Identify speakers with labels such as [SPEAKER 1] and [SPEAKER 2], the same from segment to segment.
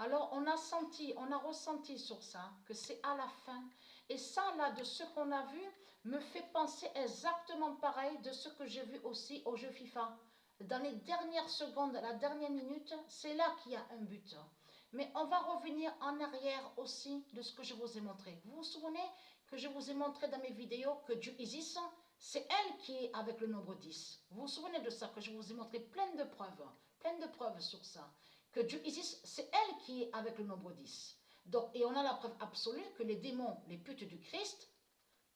[SPEAKER 1] Alors on a ressenti sur ça que c'est à la fin. Et ça, là, de ce qu'on a vu, me fait penser exactement pareil de ce que j'ai vu aussi au jeu FIFA. Dans les dernières secondes, la dernière minute, c'est là qu'il y a un but. Mais on va revenir en arrière aussi de ce que je vous ai montré. Vous vous souvenez que je vous ai montré dans mes vidéos que Dieu Isis, c'est elle qui est avec le nombre 10. Vous vous souvenez de ça, que je vous ai montré plein de preuves sur ça. Que Dieu Isis, c'est elle qui est avec le nombre 10. Donc, et on a la preuve absolue que les démons, les putes du Christ,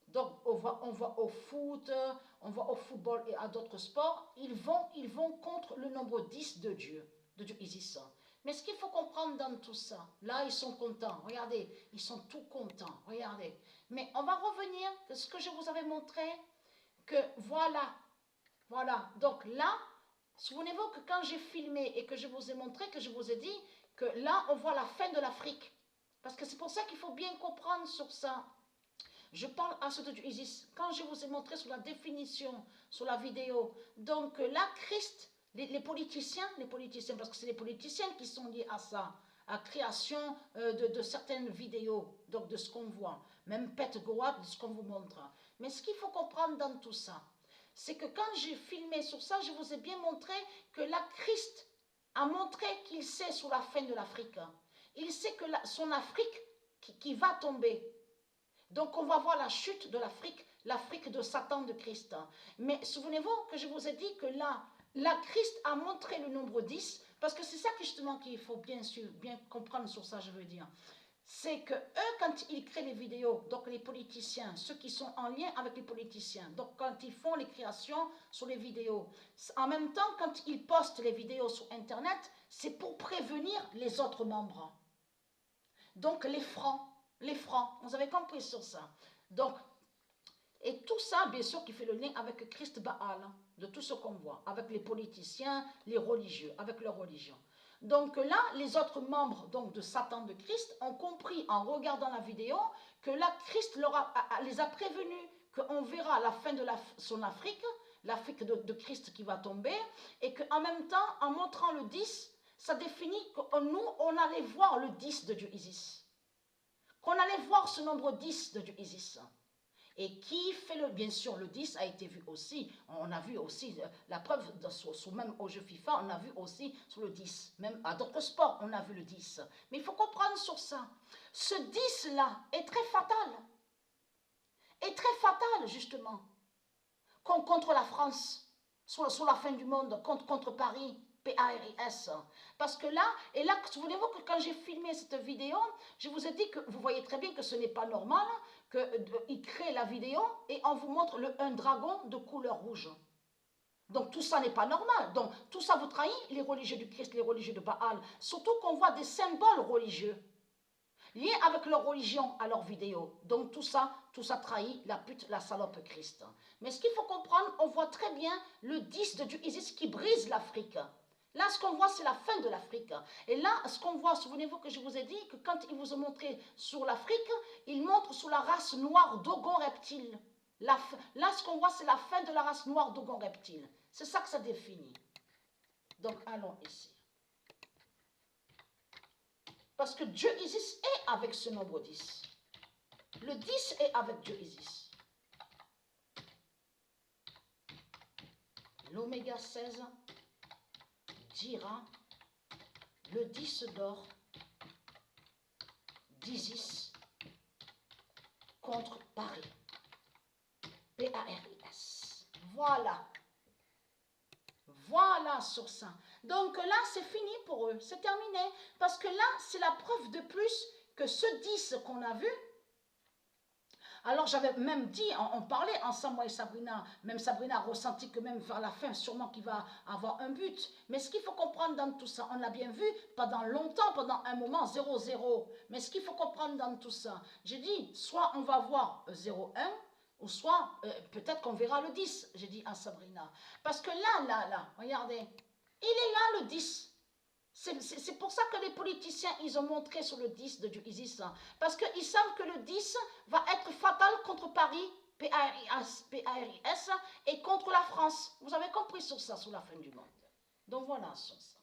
[SPEAKER 1] donc on voit au foot, on voit au football et à d'autres sports, ils vont contre le nombre 10 de Dieu Isis. Mais ce qu'il faut comprendre dans tout ça, là ils sont contents, regardez, ils sont tout contents, regardez. Mais on va revenir à ce que je vous avais montré, que voilà, donc là, souvenez-vous que quand j'ai filmé et que je vous ai montré, que je vous ai dit que là on voit la fin de l'Afrique. Parce que c'est pour ça qu'il faut bien comprendre sur ça. Je parle à ce de Isis. Quand je vous ai montré sur la définition, sur la vidéo, donc là, Christ, les politiciens, parce que c'est les politiciens qui sont liés à ça, à création de certaines vidéos, donc de ce qu'on voit, même Pet Goat, de ce qu'on vous montre. Mais ce qu'il faut comprendre dans tout ça, c'est que quand j'ai filmé sur ça, je vous ai bien montré que là, Christ a montré qu'il sait sur la fin de l'Afrique. Il sait que son Afrique qui va tomber. Donc on va voir la chute de l'Afrique de Satan de Christ. Mais souvenez-vous que je vous ai dit que là, Christ a montré le nombre 10, parce que c'est ça justement qu'il faut bien comprendre sur ça, je veux dire. C'est que eux, quand ils créent les vidéos, donc les politiciens, ceux qui sont en lien avec les politiciens, donc quand ils font les créations sur les vidéos, en même temps, quand ils postent les vidéos sur Internet, c'est pour prévenir les autres membres. Donc les francs, vous avez compris sur ça. Donc, et tout ça, bien sûr, qui fait le lien avec Christ Baal, de tout ce qu'on voit, avec les politiciens, les religieux, avec leur religion. Donc là, les autres membres donc, de Satan de Christ ont compris en regardant la vidéo que là, Christ les a prévenus qu'on verra à la fin de son Afrique, l'Afrique de Christ qui va tomber, et qu'en même temps, en montrant le 10, ça définit que nous, on allait voir le 10 de Dieu Isis. Qu'on allait voir ce nombre 10 de Dieu Isis. Et qui fait bien sûr, le 10 a été vu aussi, on a vu aussi la preuve, même au jeu FIFA, on a vu aussi sur le 10, même à d'autres sports, on a vu le 10. Mais il faut comprendre sur ça, ce 10-là est très fatal, justement, contre la France, sur la fin du monde, contre Paris, P-A-R-I-S. Parce que là, souvenez-vous que quand j'ai filmé cette vidéo, je vous ai dit que vous voyez très bien que ce n'est pas normal, qu'il crée la vidéo et on vous montre un dragon de couleur rouge. Donc tout ça n'est pas normal. Donc tout ça vous trahit, les religieux du Christ, les religieux de Baal. Surtout qu'on voit des symboles religieux liés avec leur religion à leur vidéo. Donc tout ça trahit la pute, la salope Christ. Mais ce qu'il faut comprendre, on voit très bien le 10 de Dieu Isis qui brise l'Afrique. Là, ce qu'on voit, c'est la fin de l'Afrique. Et là, ce qu'on voit, souvenez-vous que je vous ai dit que quand il vous a montré sur l'Afrique, il montre sur la race noire d'Ogon reptile. Là, ce qu'on voit, c'est la fin de la race noire d'Ogon reptile. C'est ça que ça définit. Donc, allons ici. Parce que Dieu Isis est avec ce nombre 10. Le 10 est avec Dieu Isis. L'oméga 16 dira le 10 d'or d'Isis contre Paris. P-A-R-I-S. Voilà. Voilà sur ça. Donc là, c'est fini pour eux. C'est terminé. Parce que là, c'est la preuve de plus que ce 10 qu'on a vu. Alors j'avais même dit, on parlait ensemble, moi et Sabrina, même Sabrina a ressenti que même vers la fin, sûrement qu'il va avoir un but. Mais ce qu'il faut comprendre dans tout ça, on l'a bien vu, pendant longtemps, pendant un moment, 0-0. Mais ce qu'il faut comprendre dans tout ça, j'ai dit, soit on va voir 0-1, ou soit peut-être qu'on verra le 10, j'ai dit à Sabrina. Parce que là, regardez, il est là le 10. C'est pour ça que les politiciens, ils ont montré sur le 10 de Dieu Isis. Parce qu'ils savent que le 10 va être fatal contre Paris, P-A-R-I-S, et contre la France. Vous avez compris sur ça, sur la fin du monde. Donc voilà sur ça.